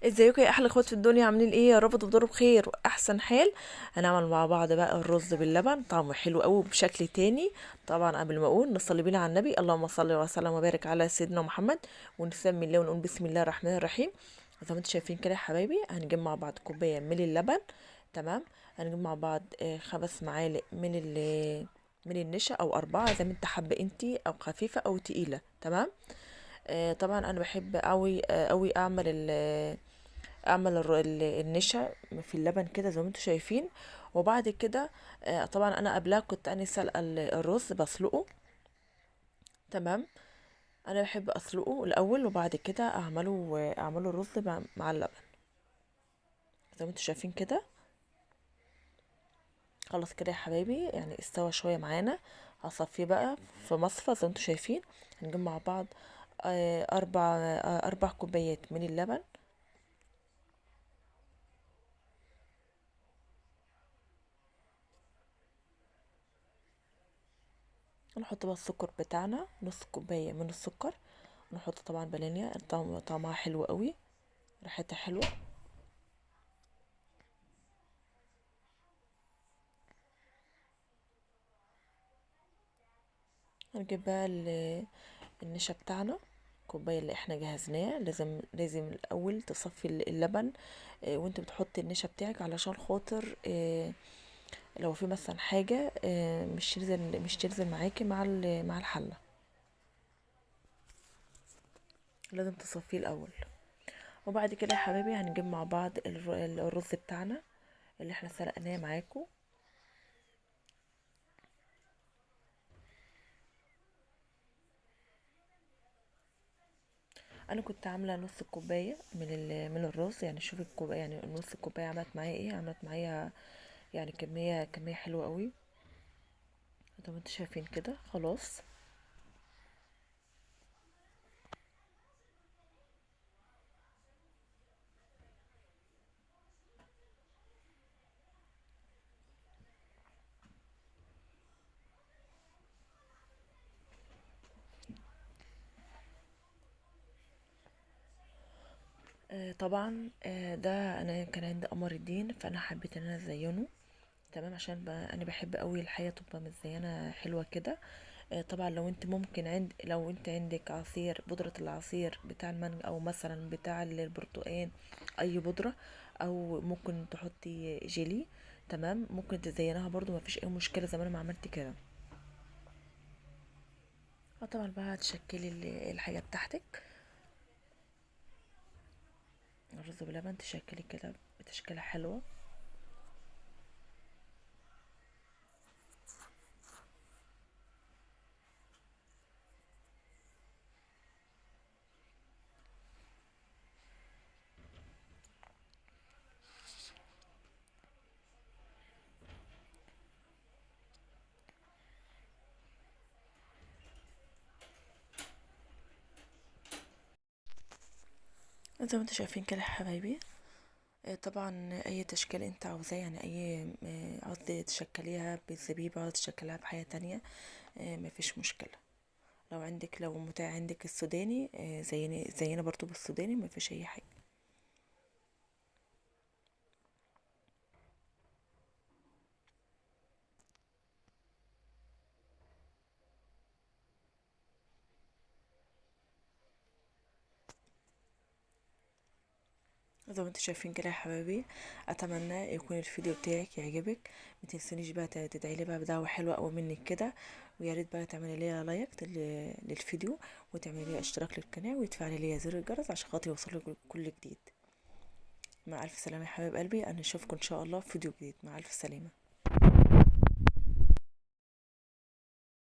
ازيكم يا احلى اخوات في الدنيا، عاملين ايه؟ يا رب تفضلوا بخير واحسن حال. هنعمل مع بعض بقى الرز باللبن، طعمه حلو قوي بشكل تاني. طبعا قبل ما اقول نصلي بينا على النبي، اللهم صل وسلم وبارك على سيدنا محمد. ونسمي الله ونقول بسم الله الرحمن الرحيم. زي ما انتم شايفين كده يا حبايبي، هنجيب مع بعض كوبايه من اللبن. تمام. هنجيب مع بعض 5 معالق من النشا او 4، زي ما انت حابه انتي، او خفيفه او تقيله. تمام. طبعا انا بحب قوي قوي اعمل النشا في اللبن كده زي ما انتم شايفين. وبعد كده طبعا انا قبلها كنت اني سلقه الرز بسلقه. تمام. انا بحب اسلقه الاول وبعد كده اعمله الرز مع اللبن زي ما انتم شايفين كده. خلاص كده يا حبايبي، يعني استوى شويه معانا. هصفيه بقى في مصفى زي ما انتم شايفين. هنجيب مع بعض 4 كوبايات من اللبن. نحط بقى السكر بتاعنا، نص كوباية من السكر. نحط طبعا فانيليا، طعمها حلو قوي، ريحتها حلوة. هنجيب بقى النشا بتاعنا، الكوباية اللي احنا جهزناه. لازم الأول تصفي اللبن وانت بتحطي النشا بتاعك، علشان خاطر لو في مثلا حاجة مش تنزل معاكي مع الحلة. لازم تصفيه الأول. وبعد كده يا حبايبي هنجيب مع بعض الرز بتاعنا اللي احنا سلقناه معاكم. انا كنت عامله نص كوبايه من الرز، يعني شوفي الكوبايه، يعني نص الكوبايه عملت معايا ايه، عملت معايا يعني كميه حلوه قوي. زي ما انتوا شايفين كده. خلاص. طبعا ده انا كان عندي قمر الدين، فانا حبيت ان انا ازينه. تمام. عشان انا بحب قوي الحياه تبقى مزينه حلوه كده. طبعا لو انت عندك عصير، بودره العصير بتاع المانجا او مثلا بتاع البرتقال، اي بودره، او ممكن تحطي جيلي. تمام. ممكن تزينها برضو، ما فيش اي مشكله زي ما انا ما عملت كده. طبعا بقى هتشكلي الحاجه بتاعتك. الرز بلبن تشكلي كده بتشكيله حلوه. زي ما انتوا شايفين كده يا حبايبي. طبعا اي تشكيل انت عاوزاه، يعني اي عاوزة تشكليها بالزبيب، عاوزة تشكليها بحاجة تانية، مفيش مشكلة. لو متاح عندك السوداني، زينا برضو بالسوداني، مفيش اي حاجة. زي ما انتوا شايفين كده يا حبايبي. اتمنى يكون الفيديو بتاعك يعجبك. متنسونيش بقى تدعي لي بقى بدعوة حلوة قوي منك كده. ويا ريت بقى تعملي لي لايك للفيديو، وتعملي لي اشتراك للقناة، وتفعلي لي زر الجرس عشان خاطر يوصلك كل جديد. مع الف سلامة يا حبايب قلبي، انا اشوفكم ان شاء الله في فيديو جديد. مع الف سلامة.